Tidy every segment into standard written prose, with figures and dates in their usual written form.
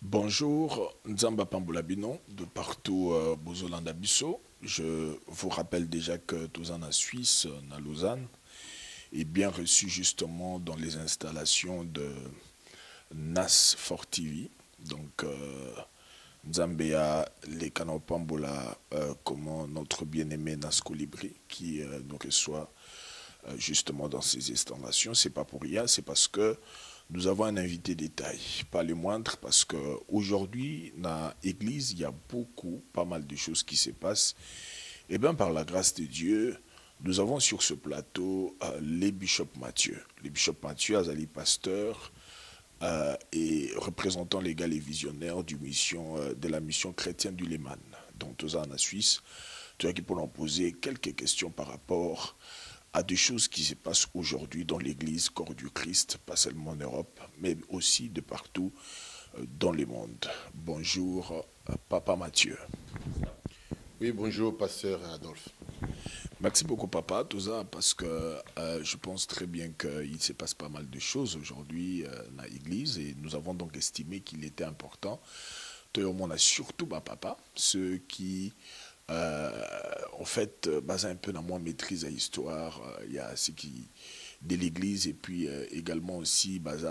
Bonjour, Nzamba Pamboulabino, de partout Bozolanda Bisso. Je vous rappelle déjà que Tozan en Suisse, à Lausanne, est bien reçu justement dans les installations de NAS TV. Donc, Nzambea, les canaux Pambola, comment notre bien-aimé NAS Colibri, qui nous reçoit justement dans ces installations. C'est pas pour rien, c'est parce que nous avons un invité détail, pas le moindre, parce qu'aujourd'hui, dans l'église, il y a pas mal de choses qui se passent. Et bien, par la grâce de Dieu, nous avons sur ce plateau les bishops Mathieu. Les bishops Mathieu, Azali pasteur et représentant légal et visionnaire de la mission chrétienne du Léman, donc tous en Suisse. Tu as qui pour en poser quelques questions par rapport à des choses qui se passent aujourd'hui dans l'Église, corps du Christ, pas seulement en Europe, mais aussi de partout dans le monde. Bonjour, Papa Mathieu. Oui, bonjour, pasteur Adolphe. Merci beaucoup, Papa, tout ça, parce que je pense très bien qu'il se passe pas mal de choses aujourd'hui dans l'Église et nous avons donc estimé qu'il était important. On a surtout, papa, ceux qui en fait, basé un peu dans moi maîtrise à l'histoire, il y a ce qui de l'église et puis également aussi basé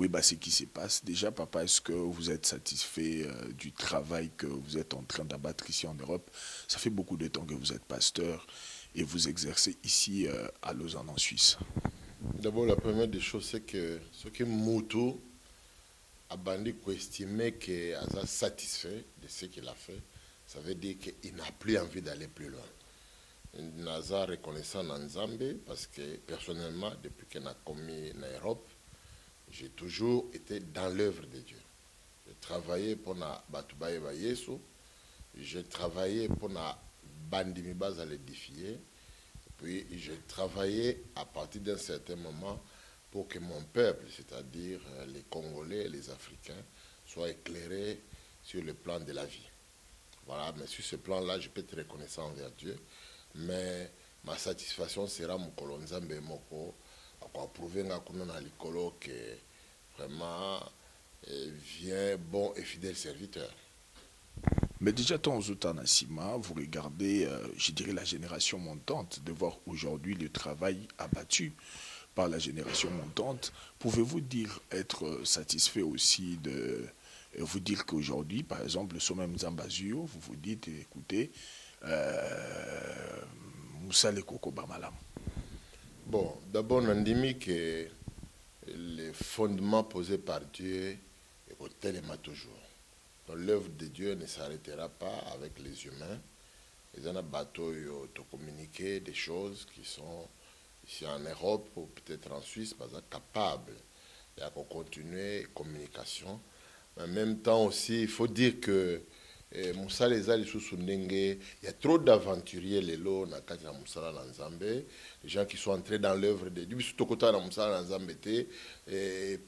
oui bah ce qui se passe. Déjà papa, est-ce que vous êtes satisfait du travail que vous êtes en train d'abattre ici en Europe? Ça fait beaucoup de temps que vous êtes pasteur et vous exercez ici à Lausanne en Suisse. D'abord, la première des choses, c'est que ce que Moutou a bandé pour estimer qu'il est satisfait de ce qu'il a fait, ça veut dire qu'il n'a plus envie d'aller plus loin. Naza reconnaissant Nzambé parce que personnellement, depuis qu'il a commis en Europe, j'ai toujours été dans l'œuvre de Dieu. J'ai travaillé pour na Batubaye Yesu, j'ai travaillé pour na Bandimibaz à l'édifier, puis j'ai travaillé à partir d'un certain moment pour que mon peuple, c'est-à-dire les Congolais et les Africains, soient éclairés sur le plan de la vie. Voilà, mais sur ce plan-là, je peux être reconnaissant envers Dieu. Mais ma satisfaction sera mon colonzambe moko, à prouver que vraiment vient bon et fidèle serviteur. Mais déjà, tant aux vous regardez, je dirais, la génération montante, de voir aujourd'hui le travail abattu par la génération montante. Pouvez-vous dire être satisfait aussi de vous dire qu'aujourd'hui, par exemple, le sommet Mzambazio, vous vous dites, écoutez, Moussa le Koko Bamalam. Bon, d'abord, on dit que les fondements posés par Dieu est au téléma toujours. Donc l'œuvre de Dieu ne s'arrêtera pas avec les humains. Les gens bateaux te communiquer des choses qui sont ici en Europe ou peut-être en Suisse, pas capables de continuer la communication. Mais en même temps aussi, il faut dire que Moussa les a il y a trop d'aventuriers les lots na kati na Moussa na Nzambe, les gens qui sont entrés dans l'œuvre de Dieu surtout kota na Moussa na Nzambe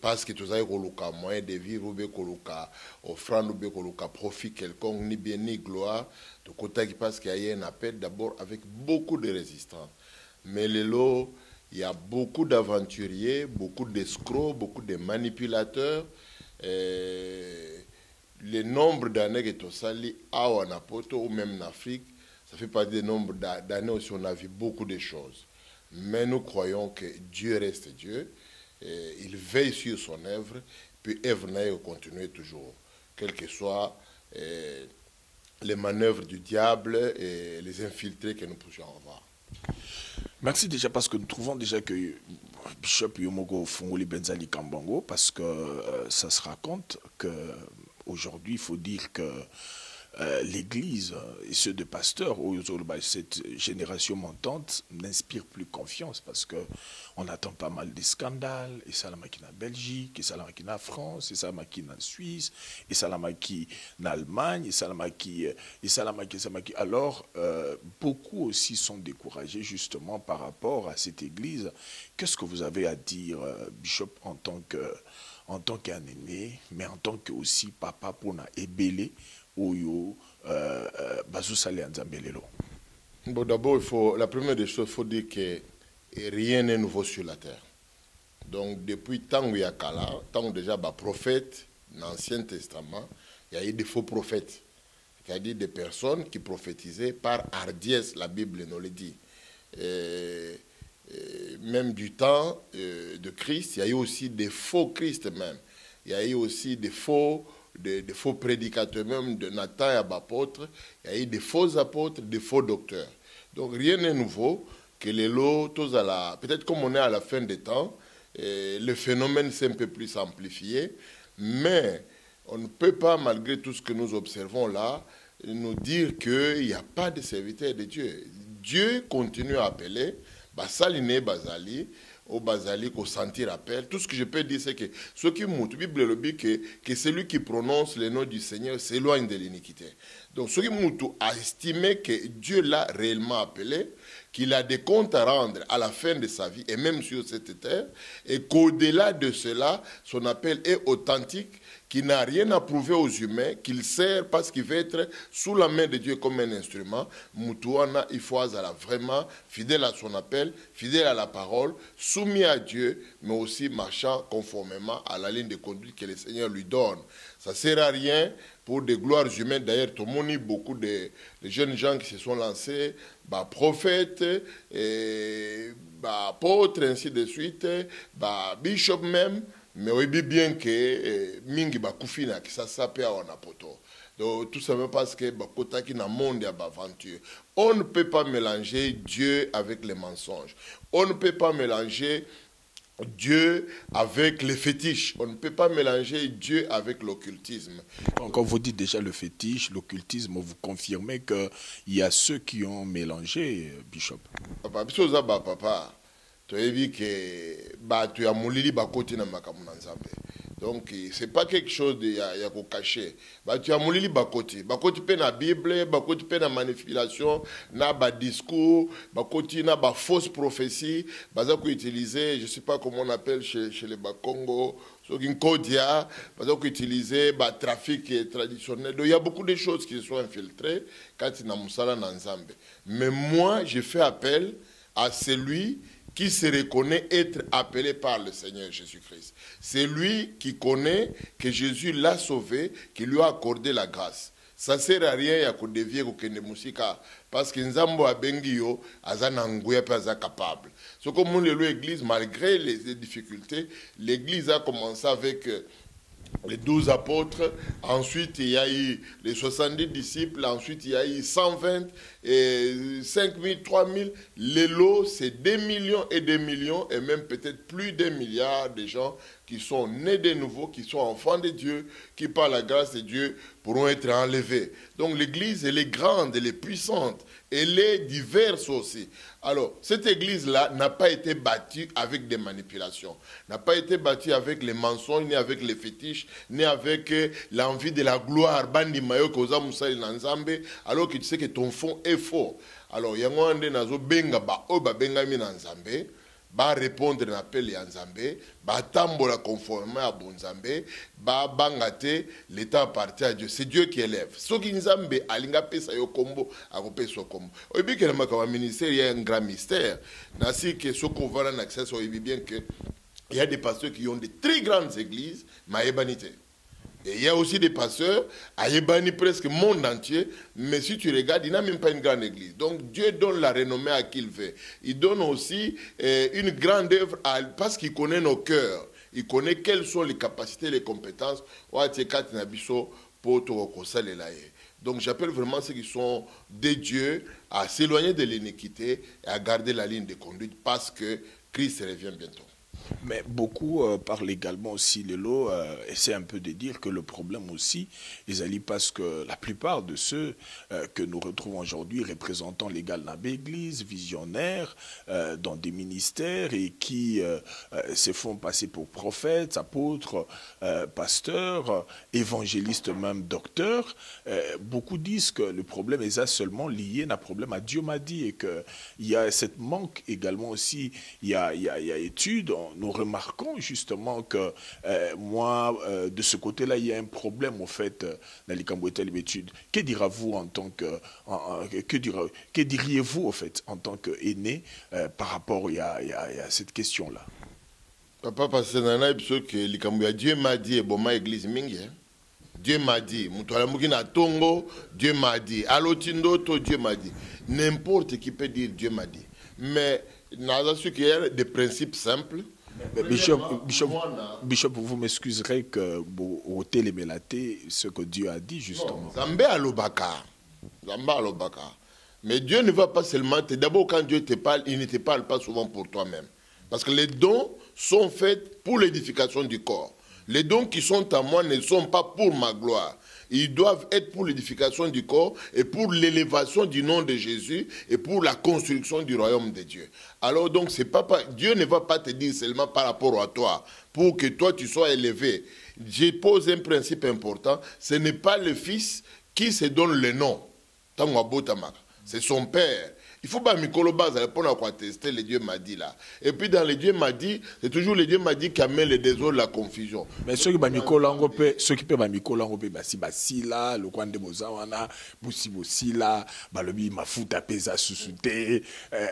parce que tous avez koluka moyen de vivre ou bien koluka offrande ou bien koluka profit quelconque ni bien ni gloire de kota qui parce qu'il y a un appel d'abord avec beaucoup de résistance. Mais les lots, il y a beaucoup d'aventuriers, beaucoup d'escrocs, beaucoup de manipulateurs. Le nombre d'années que tu sali à Wanapoto ou même en Afrique, ça fait pas des nombres d'années aussi on a vu beaucoup de choses. Mais nous croyons que Dieu reste Dieu, il veille sur son œuvre, puis œuvre n'a continuer toujours, quelles que soient les manœuvres du diable et les infiltrés que nous puissions avoir. Merci déjà parce que nous trouvons déjà que Bishop Yomogo Fungoli Benzali Kambango, parce que ça se raconte que aujourd'hui, il faut dire que l'Église et ceux de pasteurs, cette génération montante, n'inspirent plus confiance parce qu'on attend pas mal de scandales, et ça la maquine en Belgique, et ça la maquine en France, et ça la maquine en Suisse, et ça la maquine en Allemagne, et ça la maquine, Alors, beaucoup aussi sont découragés justement par rapport à cette Église. Qu'est-ce que vous avez à dire, Bishop, en tant qu'un aîné, mais en tant que aussi papa pour na ébélé Oyo Bazou Salé Nzambelelo. Bon, d'abord, la première des choses, il faut dire que rien n'est nouveau sur la terre. Donc, depuis tant qu'il y a Kala, tant déjà, prophète, l'Ancien Testament, il y a eu des faux prophètes. C'est-à-dire des personnes qui prophétisaient par hardiesse, la Bible nous le dit. Même du temps de Christ, il y a eu aussi des faux Christ même. Il y a eu aussi des faux prédicateurs, même de Nathan et apôtres. Il y a eu des faux apôtres, des faux docteurs. Donc rien n'est nouveau que les lots, peut-être comme on est à la fin des temps, le phénomène s'est un peu plus amplifié, mais on ne peut pas, malgré tout ce que nous observons là, nous dire qu'il n'y a pas de serviteur de Dieu. Dieu continue à appeler, Basaline Bazali, au Bazali, au sentir appel. Tout ce que je peux dire, c'est que ce qui montre, la Bible le dit que celui qui prononce le nom du Seigneur s'éloigne de l'iniquité. Donc, ce qui montre a estimé que Dieu l'a réellement appelé, qu'il a des comptes à rendre à la fin de sa vie, et même sur cette terre, et qu'au-delà de cela, son appel est authentique, qu'il n'a rien à prouver aux humains, qu'il sert parce qu'il veut être sous la main de Dieu comme un instrument. Moutouana, il faut vraiment fidèle à son appel, fidèle à la parole, soumis à Dieu, mais aussi marchant conformément à la ligne de conduite que le Seigneur lui donne. Ça ne sert à rien pour des gloires humaines. D'ailleurs, tout le monde, beaucoup de jeunes gens qui se sont lancés, prophètes, apôtres, ainsi de suite, bishop même, mais on dit bien que mingi bakufina que ça s'appelle en apoto. Donc tout simplement parce que bakota qui na monde à aventure. On ne peut pas mélanger Dieu avec les mensonges. On ne peut pas mélanger Dieu avec les fétiches. On ne peut pas mélanger Dieu avec l'occultisme. Quand vous dites déjà le fétiche, l'occultisme, vous confirmez qu'il y a ceux qui ont mélangé, Bishop. Papa, tu as vu que tu as moulili bakoti na makamu na nzambe. Donc c'est pas quelque chose de ya ko cacher. Tu as moulili bakoti pe na Bible, bakoti pe na manipulation, na ba discours, bakoti na ba fausse prophétie, baza ko utiliser, je sais pas comment on appelle chez les Bakongo, so kinkodia, baza ko utiliser ba trafic traditionnel. Donc il y a beaucoup de choses qui se sont infiltrées quand na musala na nzambe. Mais moi, je fais appel à celui qui se reconnaît être appelé par le Seigneur Jésus-Christ. C'est lui qui connaît que Jésus l'a sauvé, qui lui a accordé la grâce. Ça ne sert à rien de dévier de musique parce que Nzambo a bengio azanangouya pas capable. Ce comme l'église, malgré les difficultés, l'église a commencé avec les 12 apôtres, ensuite il y a eu les 70 disciples, ensuite il y a eu 120, et 5000, 3000. Les lots, c'est des millions, et même peut-être plus d'un milliard de gens qui sont nés de nouveau, qui sont enfants de Dieu, qui par la grâce de Dieu pourront être enlevés. Donc l'église, elle est grande, elle est puissante, elle est diverse aussi. Alors, cette église-là n'a pas été bâtie avec des manipulations, n'a pas été bâtie avec les mensonges, ni avec les fétiches, ni avec l'envie de la gloire. Bandi mayo koza musali nanzambe, alors que tu sais que ton fond est faux. Alors, yango ande nazo benga ba o ba benga mi nanzambe. Ba répondre à l'appel ya Nzambe, ba tambola conformément à Bonzambe, ba bangate, l'état appartient à Dieu. C'est Dieu qui élève. Ce qui Nzambe alinga pesa yo kombo, akope so kombo. Obi que le makawa ministère, il y a un grand mystère. Nasi que ce qu'on voit en accès, on dit bien que il y a des pasteurs qui ont de très grandes églises, mais ébanité. Et il y a aussi des pasteurs, à Yébani presque le monde entier, mais si tu regardes, il n'a même pas une grande église. Donc Dieu donne la renommée à qui il veut. Il donne aussi une grande œuvre parce qu'il connaît nos cœurs. Il connaît quelles sont les capacités, les compétences. Donc j'appelle vraiment ceux qui sont des dieux à s'éloigner de l'iniquité et à garder la ligne de conduite parce que Christ revient bientôt. Mais beaucoup parlent également aussi, Lelo, essaient un peu de dire que le problème aussi, ils allient parce que la plupart de ceux que nous retrouvons aujourd'hui représentant l'égal dans l'église, visionnaires, dans des ministères et qui se font passer pour prophètes, apôtres, pasteurs, évangélistes même, docteurs, beaucoup disent que le problème est ça seulement lié à un problème à Dieu m'a dit et qu'il y a cette manque également aussi, il y a études, nous remarquons justement que moi, de ce côté-là, il y a un problème au fait dans les Cambouétais l'étude. Que dira-vous en tant que... que diriez-vous au fait en tant qu'aîné par rapport à cette question-là? Papa, parce que Dieu m'a dit, et bon, ma église mingi. Dieu m'a dit, Dieu m'a dit, Alotindoto, Dieu m'a dit. N'importe qui peut dire Dieu m'a dit. Mais, il y a des principes simples. Bishop, vous m'excuserez que au télémélaté, ce que Dieu a dit justement. Zambé alobaka. Mais Dieu ne va pas seulement te... D'abord, quand Dieu te parle, il ne te parle pas souvent pour toi-même. Parce que les dons sont faits pour l'édification du corps. Les dons qui sont à moi ne sont pas pour ma gloire. Ils doivent être pour l'édification du corps et pour l'élévation du nom de Jésus et pour la construction du royaume de Dieu. Alors donc, Dieu ne va pas te dire seulement par rapport à toi, pour que toi tu sois élevé. Je pose un principe important, ce n'est pas le fils qui se donne le nom. C'est son père. Il faut pas pour attester le Dieu m'a dit là. Et puis dans le Dieu m'a dit, c'est toujours le Dieu m'a dit qui amène le désordre, la confusion. Mais ceux qui peuvent basi là, le coin de Mozawana, boussi là, balobi mafuta pesa susute,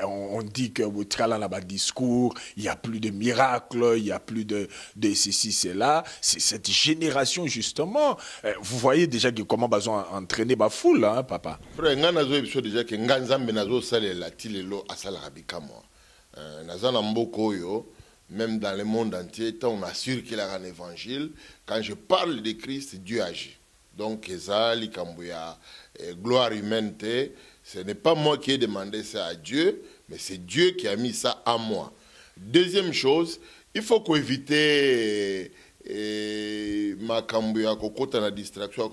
on dit que au trala là discours, il y a plus de miracles, il y a plus de ceci cela, c'est cette génération justement. Vous voyez déjà que comment besoin entraîner ba foule hein, papa. Frère, ngana zo déjà que nganzambe nazo la tilelo asala rabika moi. Nazana mboko yo, même dans le monde entier, tant on assure qu'il a un évangile, quand je parle de Christ, Dieu agit. Donc, ezali kambuya gloire humaine, ce n'est pas moi qui ai demandé ça à Dieu, mais c'est Dieu qui a mis ça à moi. Deuxième chose, il faut éviter ma kambuya kokota na distraction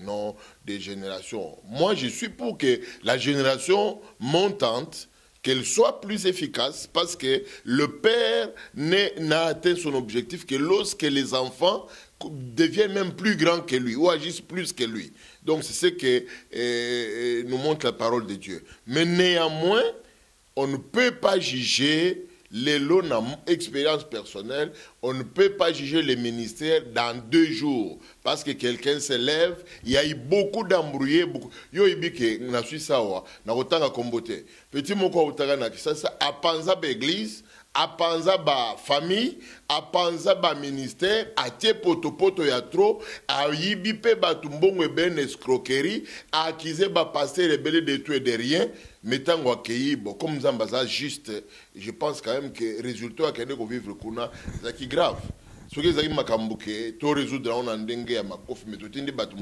non des générations. Moi, je suis pour que la génération montante qu'elle soit plus efficace parce que le père n'a atteint son objectif que lorsque les enfants deviennent même plus grands que lui ou agissent plus que lui. Donc c'est ce que nous montre la parole de Dieu. Mais néanmoins, on ne peut pas juger les lots expérience personnelle, on ne peut pas juger les ministères dans 2 jours. Parce que quelqu'un se lève, il y a eu beaucoup d'embrouillés. Yo ibike, na suis ça, na otanga kombote. Petit moko otanga na kisasa, apanza ba église, apanza ba famille, apanza ba ministère, atie poto ya trop, a yibipe ba tumbongo ben escroquerie, a acquise ba pasteur rebelle de tout et de rien. Mettant bon, comme Zambaza juste, je pense quand même que le résultat à qu'on vivre c'est qui grave. Ce que Zaki Makambuke, tout résoudre on a dengue à ma coffre, mais tout est battu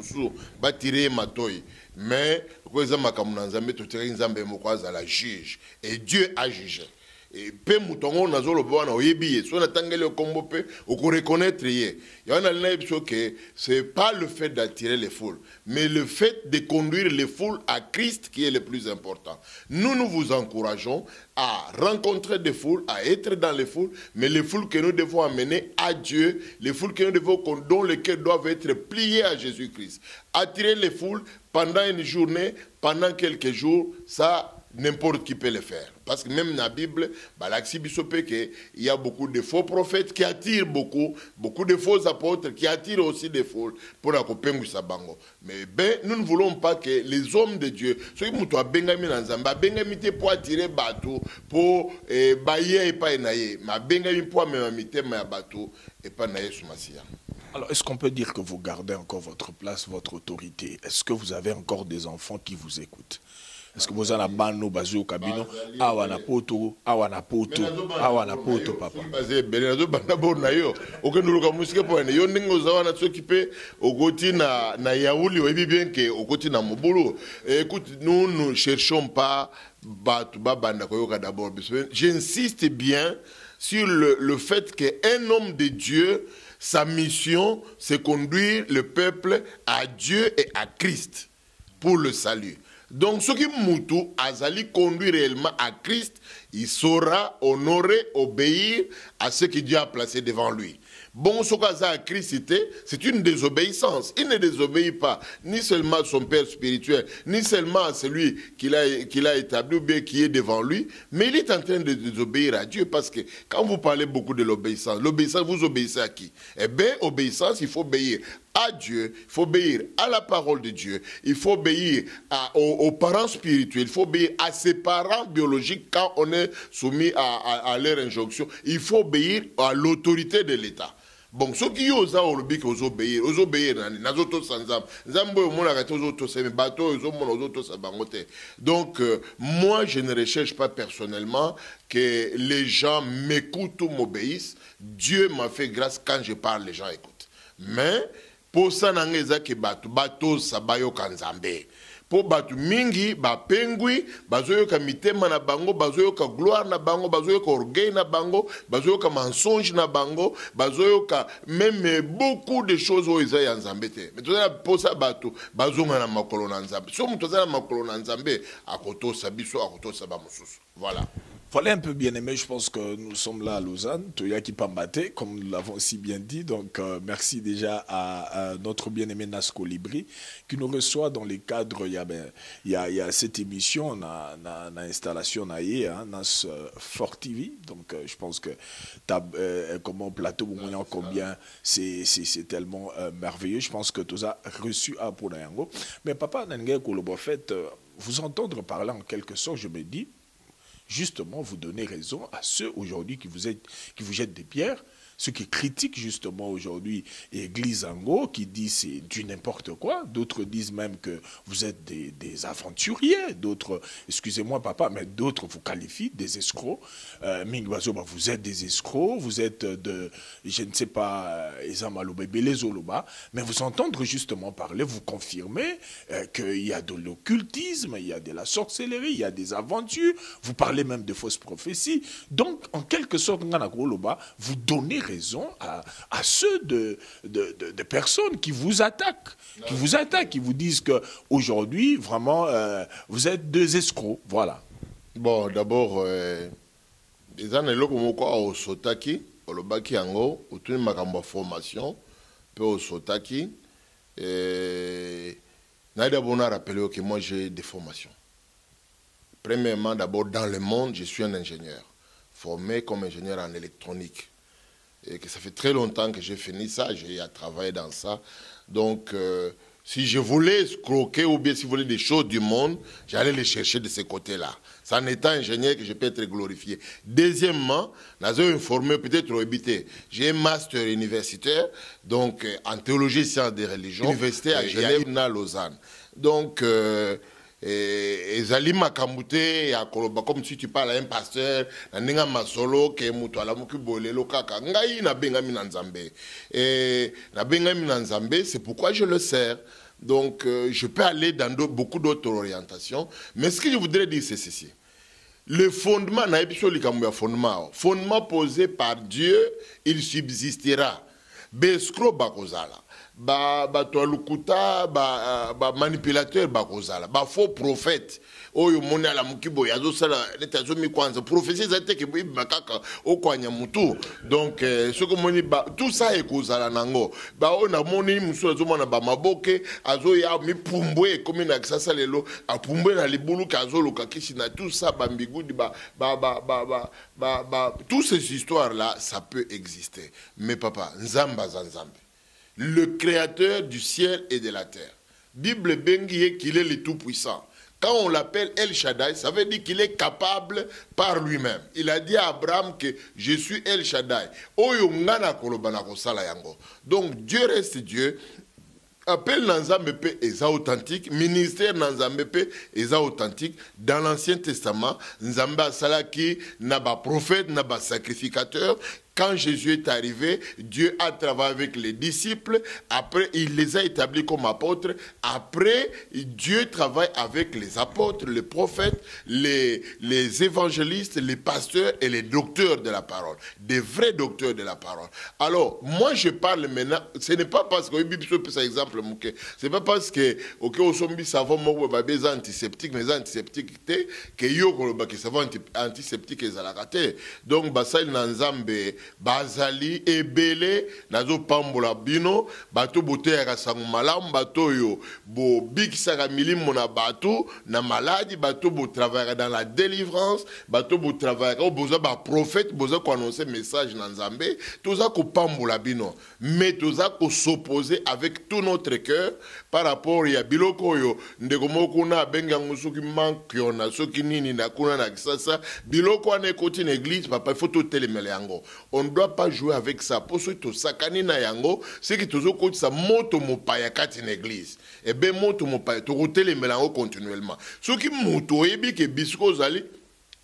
tirer ma toy. Mais, quoi Zamakamuzambe, tout est Zambe Mokwaza la juge. Et Dieu a jugé. Et peu moutongo nazolo bona oyebiye so na tangele kombo pe o ko reconnaître yé ya na lena biso que c'est pas le fait d'attirer les foules mais le fait de conduire les foules à Christ qui est le plus important. Nous vous encourageons à rencontrer des foules, à être dans les foules, mais les foules que nous devons amener à Dieu, les foules que nous devons dont les cœurs doivent être pliés à Jésus-Christ. Attirer les foules pendant une journée, pendant quelques jours, ça n'importe qui peut le faire. Parce que même dans la Bible, il y a beaucoup de faux prophètes qui attirent beaucoup de faux apôtres qui attirent aussi des foules pour la couper sabango. Mais ben, nous ne voulons pas que les hommes de Dieu, ceux qui sont bengami nanzamba, bengami pour attirer bateau, pour bailler et pas naïe, ma bengami pour m'amiter ma bateau et pas naïe soumasia. Alors, est-ce qu'on peut dire que vous gardez encore votre place, votre autorité? Est-ce que vous avez encore des enfants qui vous écoutent? Est-ce que vous avez un bano basé au cabino? Awana poto, papa. Écoute, nous ne cherchons pas d'abord. J'insiste bien sur le fait qu'un homme de Dieu, sa mission, c'est conduire le peuple à Dieu et à Christ pour le salut. Donc, ce qui Moutou Azali conduit réellement à Christ, il saura honorer, obéir à ce que Dieu a placé devant lui. Bon, ce qu'Aza a cité, c'est une désobéissance. Il ne désobéit pas ni seulement à son père spirituel, ni seulement à celui qu'il a établi ou bien qui est devant lui, mais il est en train de désobéir à Dieu parce que quand vous parlez beaucoup de l'obéissance, vous obéissez à qui? Eh bien, obéissance, il faut obéir à Dieu, il faut obéir à la parole de Dieu, il faut obéir aux parents spirituels, il faut obéir à ses parents biologiques quand on est soumis à leur injonction, il faut obéir à l'autorité de l'État. Bon, ceux qui osent obéir, donc, moi, je ne recherche pas personnellement que les gens m'écoutent ou m'obéissent. Dieu m'a fait grâce quand je parle, les gens écoutent. Mais, pour ça, bateau sabayo kanzambe. Po batu mingi ba pengui bazoyoka mitema na bango bazoyoka gloire na bango bazoyoka orgueil na bango bazoyoka mensonge na bango bazoyoka même beaucoup de choses au Isaïe en Zambete. Mais tout ça pour ça batu bazonga na makolo na Nzambe. So muto za na makolo na Nzambe akoto sabiso akoto sabamususu. Voilà. Voilà un peu bien aimé, je pense que nous sommes là à Lausanne, Toya qui Pambate, comme nous l'avons si bien dit. Donc merci déjà à notre bien-aimé Nas Colibri qui nous reçoit dans les cadres. Il y a cette émission, on a installation Nas Fort TV. Donc je pense que comment plateau moyen combien c'est tellement merveilleux. Je pense que tout ça reçu à Ponayango. Mais papa Nenge Kolobo, fait vous entendre parler en quelque sorte, je me dis. Justement, vous donnez raison à ceux aujourd'hui qui vous jettent des pierres, ceux qui critiquent justement aujourd'hui Église Ango, qui disent c'est du n'importe quoi. D'autres disent même que vous êtes des aventuriers. D'autres, excusez-moi papa, mais d'autres vous qualifient des escrocs. Mingwazo, vous êtes des escrocs, vous êtes je ne sais pas, mais vous entendre justement parler, vous confirmez qu'il y a de l'occultisme, il y a de la sorcellerie, il y a des aventures, vous parlez même de fausses prophéties. Donc, en quelque sorte, vous donnez raison à ceux de personnes qui vous attaquent, qui vous disent qu'aujourd'hui, vraiment, vous êtes des escrocs. Voilà. Bon, d'abord, les années au Sotaki, au Lobaki Ango, au Tuni Makamba formation, puis au Sotaki, Naïda Bona rappelé que moi j'ai des formations. Premièrement, d'abord, dans le monde, je suis un ingénieur, formé comme ingénieur en électronique. Et que ça fait très longtemps que j'ai fini ça, j'ai travaillé dans ça. Donc, si je voulais escroquer ou bien si je voulais des choses du monde, j'allais les chercher de ce côté-là. C'est en étant ingénieur que je peux être glorifié. Deuxièmement, j'ai informé peut-être au habité. J'ai un master universitaire, donc en théologie et sciences des religions, université à Genève, à Lausanne. Donc, et Zali Makamute, comme si tu parles à un pasteur, Nanenga Masolo, qui est Mutuala Mukibolelo Kaka, Ngai na Bengami Nanzambe. Et na Bengami Nanzambe, c'est pourquoi je le sers. Donc, je peux aller dans beaucoup d'autres orientations. Mais ce que je voudrais dire, c'est ceci. Le fondement, fondement posé par Dieu, il subsistera. Beskro Bakozala. Manipulateur bakozala ba faux prophète oyo mona la mukibo yazo sala letazomi kwanza prophétie zateke bakaka okwanya mutu donc ce que moni tout ça ekozala nango ba ona moni musu azomona ba maboke azo ya mipumbwe comme na sasa lelo apumbwe na libulu kazo luka kishina tout ça bambigudi toutes ces histoires là ça peut exister mais papa nzamba zanzambe le créateur du ciel et de la terre. Bible bengie qu'il est le tout-puissant. Quand on l'appelle El Shaddai, ça veut dire qu'il est capable par lui-même. Il a dit à Abraham que je suis El Shaddai. Donc Dieu reste Dieu. Appel Nanzambepe est authentique, ministère Nanzambepe est authentique. Dans l'Ancien Testament, Nzamba Salaki n'a pas prophète, n'a pas sacrificateur. Quand Jésus est arrivé, Dieu a travaillé avec les disciples. Après, il les a établis comme apôtres. Après, Dieu travaille avec les apôtres, les prophètes, les évangélistes, les pasteurs et les docteurs de la parole. Des vrais docteurs de la parole. Alors, moi, je parle maintenant. Ce n'est pas parce que, c'est exemple, c'est pas parce que, ok, au sombi savon, moi, des antiseptiques, mais antiseptiques, que yo, que savon antiseptique, et zalakate. Donc, basal nanzambe, bazali ebele nazo pambola bino bato bote ya kasango malamu bato yo bo bikisaka milimo na bato na maladie bato bo travailler dans la délivrance bato bo travailler boza ba prophète boza ko annoncer message na Nzambe toza ko pambola bino mais toza ko s'opposer avec tout notre cœur par rapport ya biloko yo ndeko moko na benga musuki mankyo na soki nini na kuna na kisasa biloko ane koti na église papa il faut tout télémele yango on ne doit pas jouer avec ça pour ce to sakani na yango c'est que tozo koti sa moto mopaya kati na église et ben moto mopaya to télémele yango continuellement soki moto yebi ke bisiko zali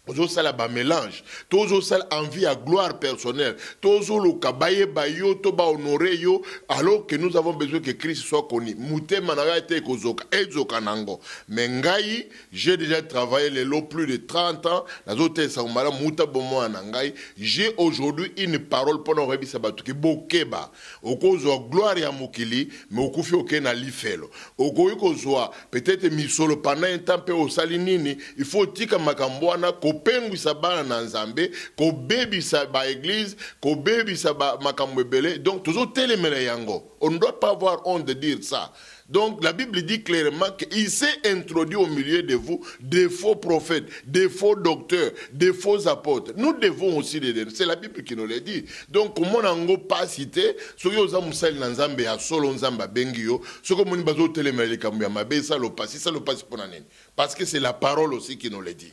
tozo sala ba mélange tozo sala envie à gloire personnelle tozo lo kabaye bayo to ba honorer yo alors que nous avons besoin que Christ soit connu mutema na été kozoka ezoka nango mais ngai j'ai déjà travaillé les lots plus de 30 ans nazo te sa mala muta bomo na ngai j'ai aujourd'hui une parole pendant rebisa batu ki bokeba okozo gloire ya mokili mais okufi okena lifelo okoyi kozwa peut-être misolo pendant un temps pe osali nini il faut tika makambo na pengwisa bana na Nzambe ko bebisa ba église ko bebisa ba makambo ebele donc toujours télémele yango on ne doit pas avoir honte de dire ça. Donc la Bible dit clairement qu'il s'est introduit au milieu de vous des faux prophètes, des faux docteurs, des faux apôtres. Nous devons aussi les dire. C'est la Bible qui nous le dit. Donc comment on n'a pas cité ce que vous avez musali na Nzambe ya solo Nzamba bengio, ce que vous bazo télémele kambu ya mabe ça le passe pour nani. Parce que c'est la parole aussi qui nous le dit.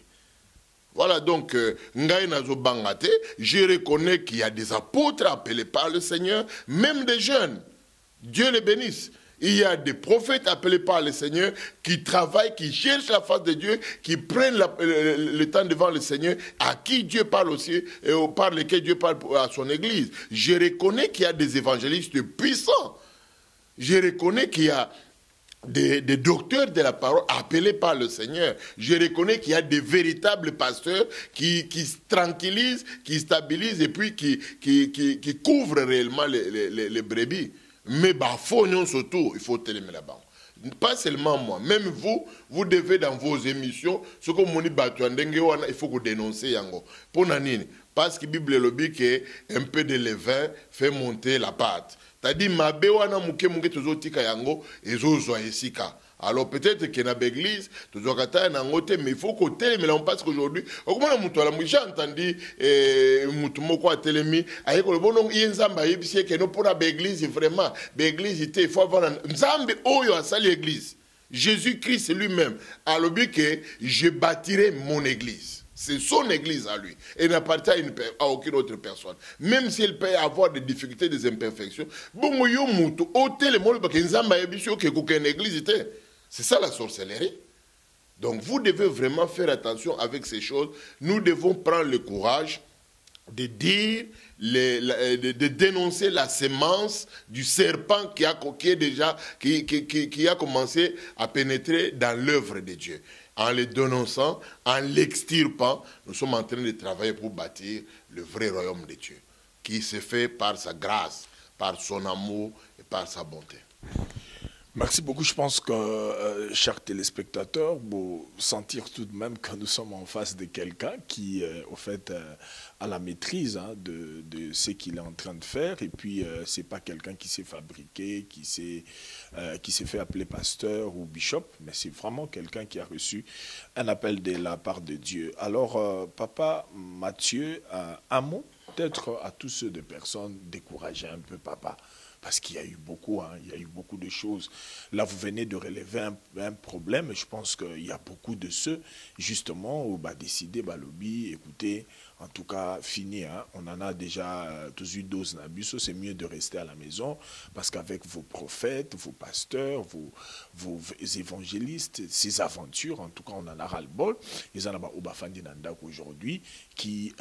Voilà donc, je reconnais qu'il y a des apôtres appelés par le Seigneur, même des jeunes. Dieu les bénisse. Il y a des prophètes appelés par le Seigneur qui travaillent, qui cherchent la face de Dieu, qui prennent le temps devant le Seigneur, à qui Dieu parle aussi, et par lesquels Dieu parle à son Église. Je reconnais qu'il y a des évangélistes puissants. Je reconnais qu'il y a des docteurs de la parole appelés par le Seigneur. Je reconnais qu'il y a des véritables pasteurs qui tranquillisent, qui stabilisent et puis qui couvrent réellement les brebis. Mais surtout, il faut télémer là-bas. Pas seulement moi, même vous devez dans vos émissions, ce que mon il faut que vous dénoncez yango. Pour nanini, parce que la Bible le dit que un peu de levain fait monter la pâte. C'est-à-dire mabe wana muke tozo tika yango ezozo esika. Alors peut-être que na l'église tozo kata na ngote mais il faut que télémé parce qu'aujourd'hui comment mutu ala j'ai entendu mutu moko a télémi ayeko le bonon yenzamba yebisi que no pour la église vraiment l'église il faut avoir nzambe oyo asali église. Jésus-Christ lui-même a le but que je bâtirai mon église. C'est son église à lui. Et n'appartient à aucune autre personne. Même s'il peut avoir des difficultés, des imperfections. C'est ça la sorcellerie. Donc vous devez vraiment faire attention avec ces choses. Nous devons prendre le courage de dire, de dénoncer la sémence du serpent qui a commencé à pénétrer dans l'œuvre de Dieu. En le dénonçant, en l'extirpant, nous sommes en train de travailler pour bâtir le vrai royaume de Dieu, qui se fait par sa grâce, par son amour et par sa bonté. Merci beaucoup. Je pense que, chers téléspectateurs, vous sentir tout de même que nous sommes en face de quelqu'un qui, au fait, a la maîtrise de ce qu'il est en train de faire. Et puis, c'est pas quelqu'un qui s'est fabriqué, qui s'est fait appeler pasteur ou bishop, mais c'est vraiment quelqu'un qui a reçu un appel de la part de Dieu. Alors, Papa Mathieu, un mot peut-être à tous ceux de personnes découragées un peu, Papa. Parce qu'il y a eu beaucoup, il y a eu beaucoup de choses. Là, vous venez de relever un problème. Et je pense qu'il y a beaucoup de ceux, justement, où décider, lobby, écoutez, en tout cas, fini. On en a déjà tous eu dose nabuso. C'est mieux de rester à la maison parce qu'avec vos prophètes, vos pasteurs, vos évangélistes, ces aventures, en tout cas, on en a ras-le-bol. Ils en ont Obafandi Nandaku aujourd'hui qui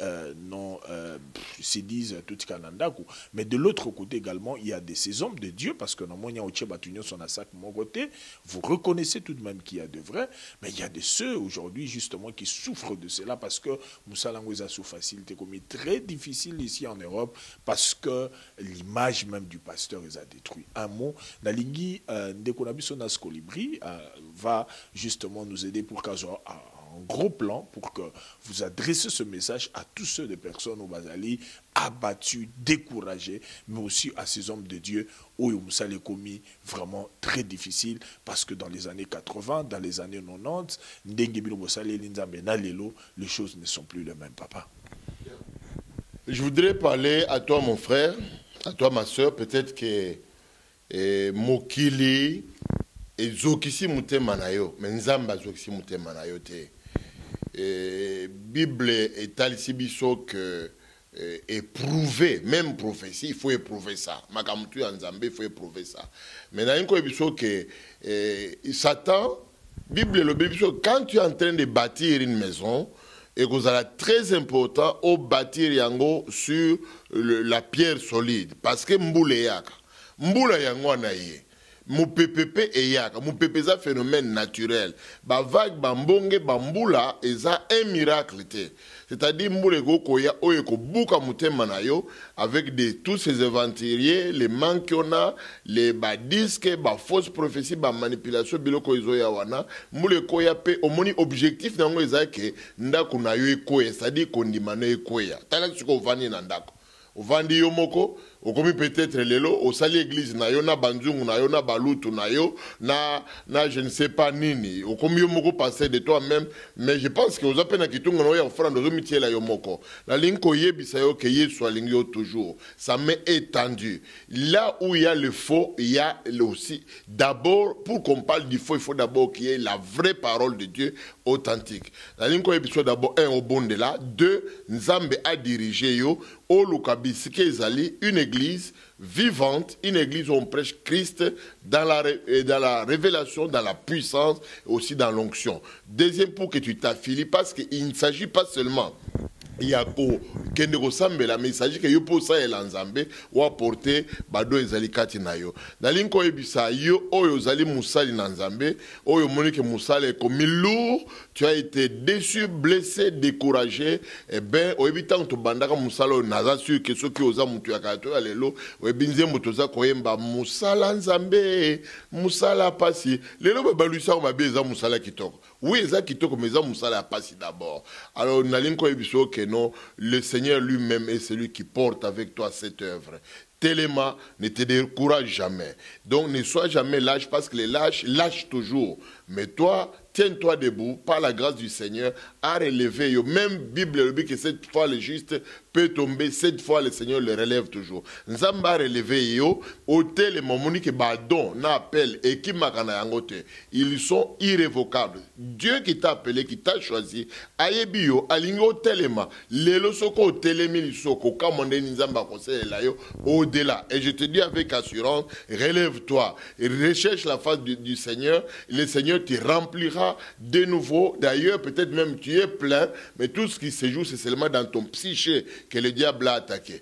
se disent tout Nandaku. Mais de l'autre côté également, il y a ces hommes de Dieu, parce que vous reconnaissez tout de même qu'il y a de vrais, mais il y a de ceux aujourd'hui justement qui souffrent de cela parce que Moussa Langouza sous facilité comme très difficile ici en Europe parce que l'image même du pasteur les a détruit. Un mot, Nalingi Ndekonabiso Naskolibri va justement nous aider pour qu'à un gros plan pour que vous adressez ce message à tous ceux des personnes au Bazali abattus, découragés, mais aussi à ces hommes de Dieu où Moussa les commis vraiment très difficile parce que dans les années 80, dans les années 90, les choses ne sont plus les mêmes, papa. Je voudrais parler à toi, mon frère, à toi, ma soeur, peut-être que Mokili et Zokisi Mutema Nayo, mais Nzamba Zokisi Mutema Nayo te. Bible est alisibiso que éprouver, même prophétie, il faut éprouver ça. Makamutu en Zambé, il faut éprouver ça. Mais il y a que Satan, Bible le bibiso, quand tu es en train de bâtir une maison, et que vous allez très important au bâtir yango sur la pierre solide. Parce que mboule yaka. Mboula yango anaye. Mou PPP et yaka. Mou PPP c'est un phénomène naturel. Ba vague, ba mbonge, ba mboula, eza un miracle te. C'est-à-dire mboule go koya oye ko buka mutema na yo avec tous ces aventuriers, les manques qu'on a, les ba disques, ba fausses prophéties, ba manipulation biloko izo ya wana. Mboule koya pe omoni objectif nango eza ke ndako na yo ekoya, c'est-à-dire kondimano ekoya. Tala tsiko vani na ndako. Ovandi yo moko, okomi peut-être lelo, osali église na yo, na banzungu na yo, na balutu na yo, na je ne sais pas nini. Okomi yo moko passer de toi-même, mais je pense que ozape na kitunga no ya offrande ozo mitiela yo moko. La linko yebisa yo ke yesu alingi yo toujours. Ça m'est étendu. Là où il y a le faux, il y a aussi. D'abord, pour qu'on parle du faux, il faut d'abord qu'il y ait la vraie parole de Dieu authentique. La linko yebisa d'abord un au bon de là, deux, Nzambe a dirigé yo au Lukabisike Ezali, une église vivante, une église où on prêche Christ dans la révélation, dans la puissance, et aussi dans l'onction. Deuxième, pour que tu t'affilies, parce qu'il ne s'agit pas seulement il y a kende kosambela, mais il s'agit que yo posa elanzambe ou apporter bado ezali kati na yo. Dalinko ebisa yo oyo zali musali na nzambe, oyo monique musale comme lourd, tu as été déçu, blessé, découragé, et ben oyebitan to bandaka musalo naza sûr que ceux qui osa mutu yakato alelo, oyebinze mutoza koyemba musala nzambe, musala pasi. Lelo ba balusa ma beza musala kitoko. Oui, eza kitoko mais eza musala pasi d'abord. Alors nalinko ebiso que non, le Seigneur lui-même est celui qui porte avec toi cette œuvre. Tellement, ne te décourage jamais. Donc ne sois jamais lâche parce que les lâches lâchent toujours. Mais toi, tiens-toi debout, par la grâce du Seigneur, à relever. Même Bible le dit que cette fois le juste peut tomber, cette fois le Seigneur le relève toujours. Nzamba relever yo, hôtel et momoni que badon na appel et qui makana yangote. Ils sont irrévocables. Dieu qui t'a appelé, qui t'a choisi, ayebi yo, alingo telema, lelo soko telemi lisoko, kamande nzamba conseil la yo, au-delà. Et je te dis avec assurance, relève-toi, recherche la face du Seigneur, le Seigneur te remplira de nouveau. D'ailleurs, peut-être même tu es plein, mais tout ce qui se joue, c'est seulement dans ton psyché que le diable a attaqué.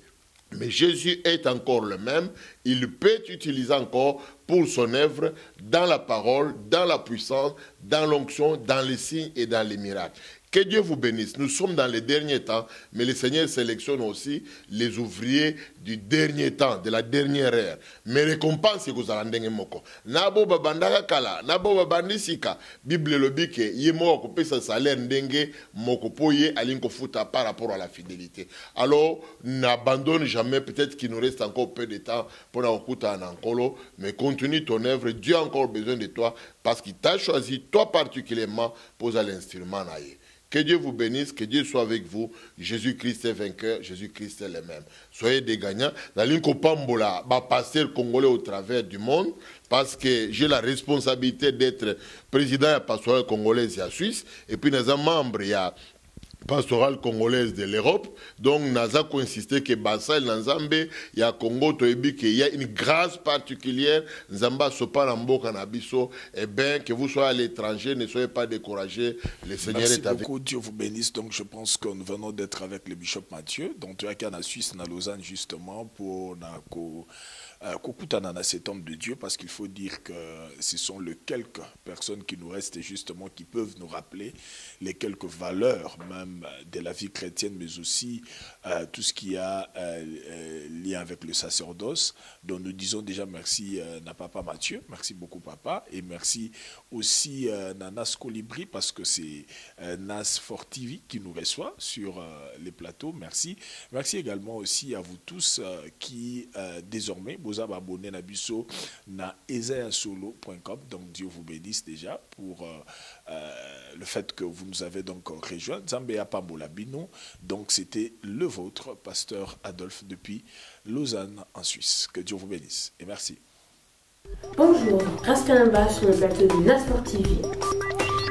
Mais Jésus est encore le même. Il peut t'utiliser encore pour son œuvre dans la parole, dans la puissance, dans l'onction, dans les signes et dans les miracles. Que Dieu vous bénisse. Nous sommes dans les derniers temps, mais le Seigneur sélectionne aussi les ouvriers du dernier temps, de la dernière ère. Mais récompense que vous allez moko. Nabo babandaka kala, nabo babandisika. Bible le dit que yemo occupé sa salaire ndenge moko poye alinko futa par rapport à la fidélité. Alors n'abandonne jamais. Peut-être qu'il nous reste encore peu de temps pour la okuta en ankolo, mais continue ton œuvre. Dieu a encore besoin de toi parce qu'il t'a choisi toi particulièrement pour l'instrument naïe. Que Dieu vous bénisse, que Dieu soit avec vous. Jésus-Christ est vainqueur, Jésus-Christ est le même. Soyez des gagnants. Dans l'Inkopambola, pasteur congolais au travers du monde, parce que j'ai la responsabilité d'être président de la pastorale congolaise et à Suisse, et puis nous sommes membres, il y a pastorale congolaise de l'Europe. Donc, nous avons insisté que Bassal Nzambe, il y a Congo, il y a une grâce particulière. Nzamba Sopa Nambo Kanabiso, et bien que vous soyez à l'étranger, ne soyez pas découragés. Le Seigneur Merci est avec vous. beaucoup, Dieu vous bénisse. Donc, je pense que nous venons d'être avec le bishop Mathieu. Donc, tu es en Suisse, en Lausanne, justement, pour Kokutanana, cet homme de Dieu, parce qu'il faut dire que ce sont les quelques personnes qui nous restent justement, qui peuvent nous rappeler les quelques valeurs même de la vie chrétienne, mais aussi tout ce qui a lien avec le sacerdoce. Donc nous disons déjà merci à Papa Mathieu, merci beaucoup Papa, et merci aussi à Nas Colibri, parce que c'est Nas Fort TV qui nous reçoit sur les plateaux. Merci. Merci également aussi à vous tous qui désormais vous avez abonné à Bisso na esayasolo.com. Donc Dieu vous bénisse déjà pour le fait que vous nous avez donc rejoint. Zambéa Pambola Bino. Donc c'était le vôtre, pasteur Adolphe depuis Lausanne en Suisse. Que Dieu vous bénisse et merci. Bonjour, Raskalamba sur le plateau de Nasport TV.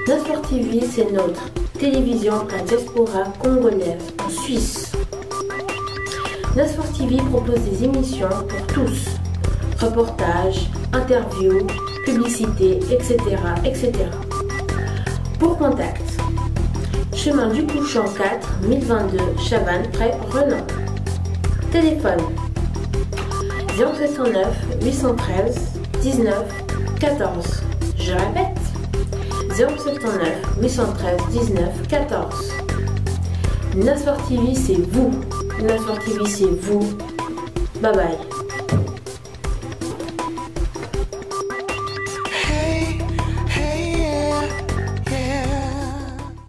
Nasport TV, c'est notre télévision à diaspora congolaise en Suisse. Nasport TV propose des émissions pour tous. Reportages, interviews, publicités, etc. etc. Pour contact, chemin du Couchant 4, 1022, Chavannes, près Renan. Téléphone 0709 813 19 14. Je répète, 0709 813 19 14. Nasport TV, c'est vous. Nasport TV, c'est vous. Bye bye.